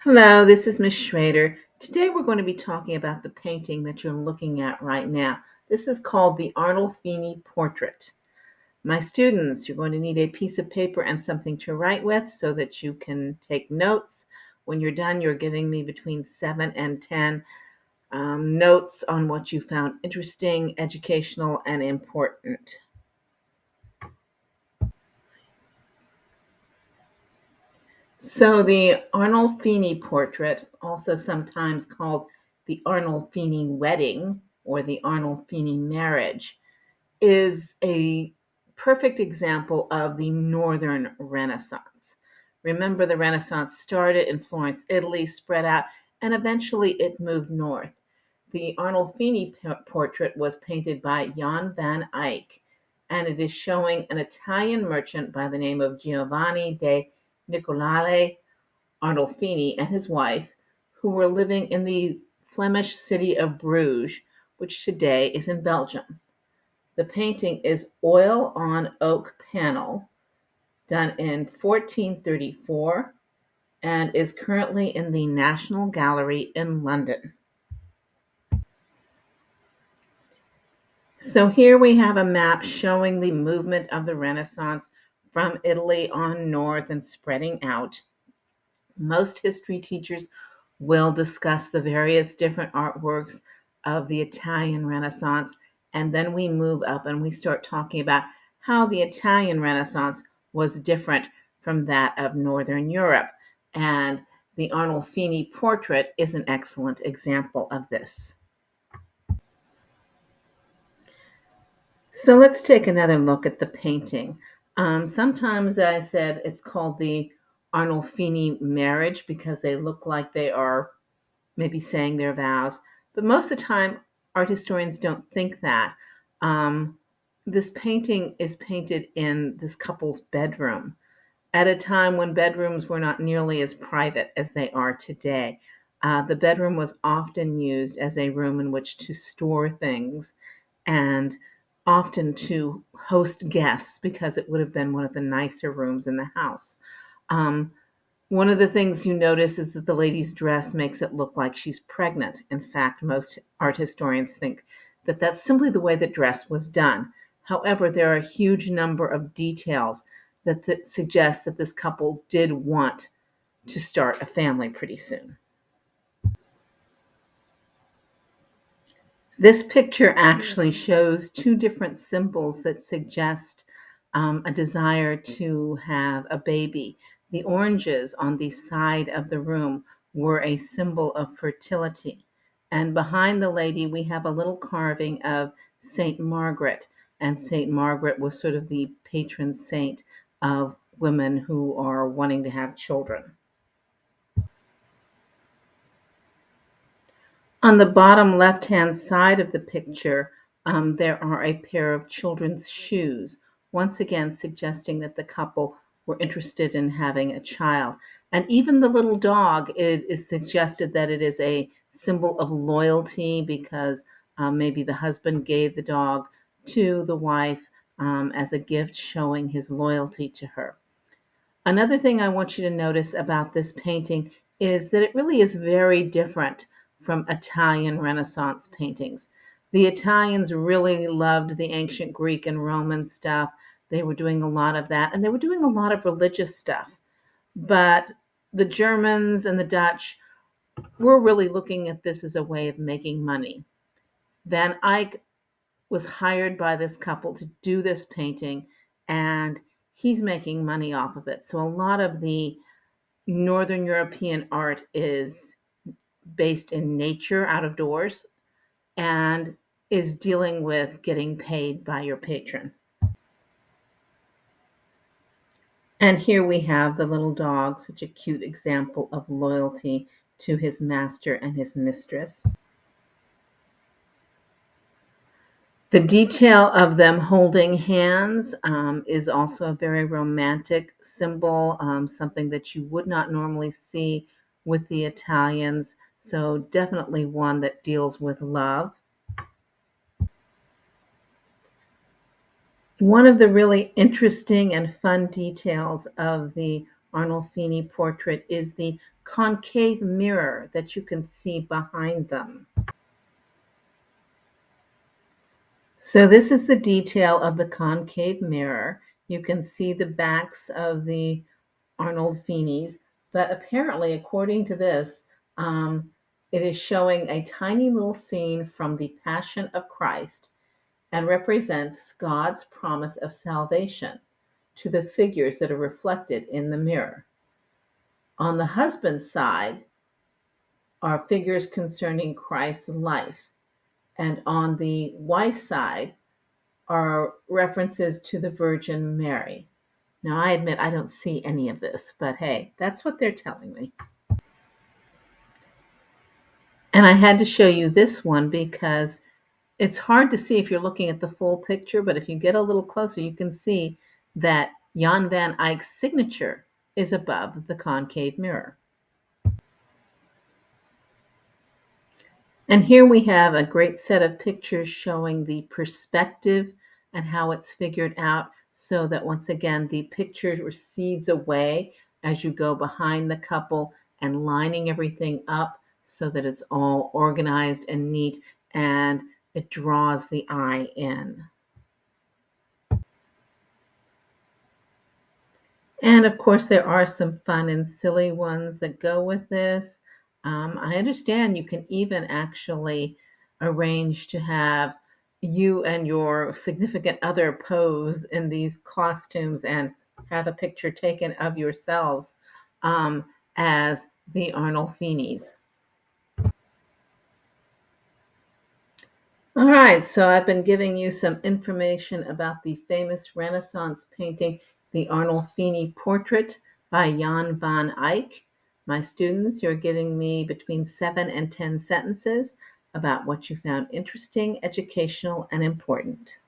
Hello, this is Miss Schrader. Today we're going to be talking about the painting that you're looking at right now. This is called the Arnolfini Portrait. My students, you're going to need a piece of paper and something to write with so that you can take notes. When you're done, you're giving me between 7 and 10 notes on what you found interesting, educational, and important. So the Arnolfini portrait, also sometimes called the Arnolfini wedding or the Arnolfini marriage, is a perfect example of the Northern Renaissance. Remember, the Renaissance started in Florence, Italy, spread out, and eventually it moved north. The Arnolfini portrait was painted by Jan van Eyck, and it is showing an Italian merchant by the name of Giovanni de Nicolale Arnolfini and his wife, who were living in the Flemish city of Bruges, which today is in Belgium. The painting is oil on oak panel, done in 1434, and is currently in the National Gallery in London. So here we have a map showing the movement of the Renaissance from Italy on north and spreading out. Most history teachers will discuss the various different artworks of the Italian Renaissance, and then we move up and we start talking about how the Italian Renaissance was different from that of Northern Europe. And the Arnolfini portrait is an excellent example of this. So let's take another look at the painting. Sometimes I said it's called the Arnolfini marriage because they look like they are maybe saying their vows. But most of the time, art historians don't think that. Um, this painting is painted in this couple's bedroom at a time when bedrooms were not nearly as private as they are today. The bedroom was often used as a room in which to store things and often to host guests because it would have been one of the nicer rooms in the house. Um, One of the things you notice is that the lady's dress makes it look like she's pregnant. In fact, most art historians think that that's simply the way the dress was done. However, there are a huge number of details that suggest that this couple did want to start a family pretty soon. This picture actually shows two different symbols that suggest a desire to have a baby. The oranges on the side of the room were a symbol of fertility. And behind the lady, we have a little carving of Saint Margaret. And Saint Margaret was sort of the patron saint of women who are wanting to have children. On the bottom left-hand side of the picture, there are a pair of children's shoes, once again suggesting that the couple were interested in having a child. And even the little dog is suggested that it is a symbol of loyalty because maybe the husband gave the dog to the wife as a gift showing his loyalty to her. Another thing I want you to notice about this painting is that it really is very different from Italian Renaissance paintings. The Italians really loved the ancient Greek and Roman stuff. They were doing a lot of that, and they were doing a lot of religious stuff. But the Germans and the Dutch were really looking at this as a way of making money. Van Eyck was hired by this couple to do this painting, and he's making money off of it. So a lot of the Northern European art is based in nature, out of doors, and is dealing with getting paid by your patron. And here we have the little dog, such a cute example of loyalty to his master and his mistress. The detail of them holding hands is also a very romantic symbol, something that you would not normally see with the Italians. So, definitely one that deals with love. One of the really interesting and fun details of the Arnolfini portrait is the concave mirror that you can see behind them. So this is the detail of the concave mirror. You can see the backs of the Arnolfinis, but apparently, according to this, it is showing a tiny little scene from the Passion of Christ and represents God's promise of salvation to the figures that are reflected in the mirror. On the husband's side are figures concerning Christ's life, and on the wife's side are references to the Virgin Mary. Now, I admit I don't see any of this, but hey, that's what they're telling me. And I had to show you this one because it's hard to see if you're looking at the full picture, but if you get a little closer, you can see that Jan van Eyck's signature is above the concave mirror. And here we have a great set of pictures showing the perspective and how it's figured out so that once again the picture recedes away as you go behind the couple and lining everything up so that it's all organized and neat and it draws the eye in. And of course, there are some fun and silly ones that go with this. I understand you can even actually arrange to have you and your significant other pose in these costumes and have a picture taken of yourselves as the Arnolfinis. All right, so I've been giving you some information about the famous Renaissance painting, the Arnolfini Portrait by Jan van Eyck. My students, you're giving me between 7 and 10 sentences about what you found interesting, educational, and important.